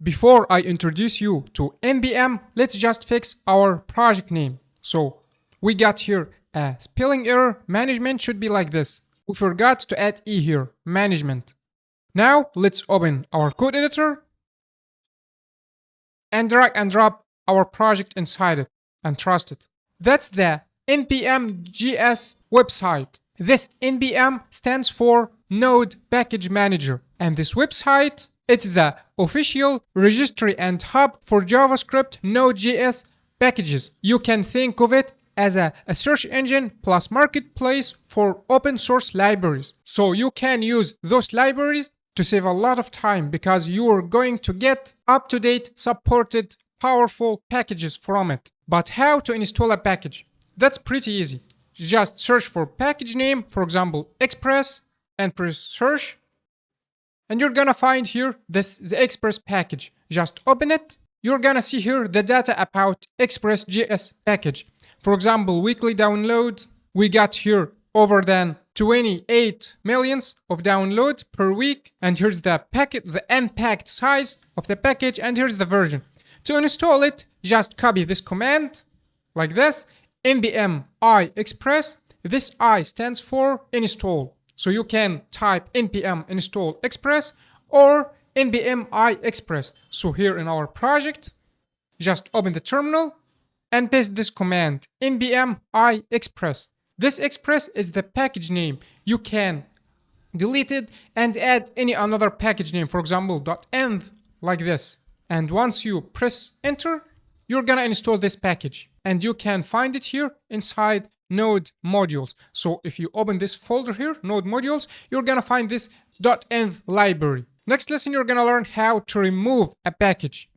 Before I introduce you to NPM, let's just fix our project name. So we got here a spelling error. Management should be like this. We forgot to add E here, management. Now let's open our code editor and drag and drop our project inside it and trust it. That's the NPM.js website. This NPM stands for Node Package Manager, and this website, it's the official registry and hub for JavaScript Node.js packages. You can think of it as a search engine plus marketplace for open source libraries. So you can use those libraries to save a lot of time because you are going to get up-to-date supported powerful packages from it. But how to install a package? That's pretty easy. Just search for package name, for example, Express, and press search. And you're gonna find here the Express package. Just open it. You're gonna see here the data about Express.js package. For example, weekly download, we got here over than 28 millions of download per week. And here's the packet, the unpacked size of the package, and here's the version. To install it, just copy this command like this, npm I express. This I stands for install. So you can type npm install express or npm I express. So here in our project, just open the terminal and paste this command, npm I express. This express is the package name. You can delete it and add any another package name, for example, .env, like this. And once you press enter, you're gonna install this package. And you can find it here inside Node modules. So if you open this folder here, Node modules, you're gonna find this .env library. Next lesson, you're gonna learn how to remove a package.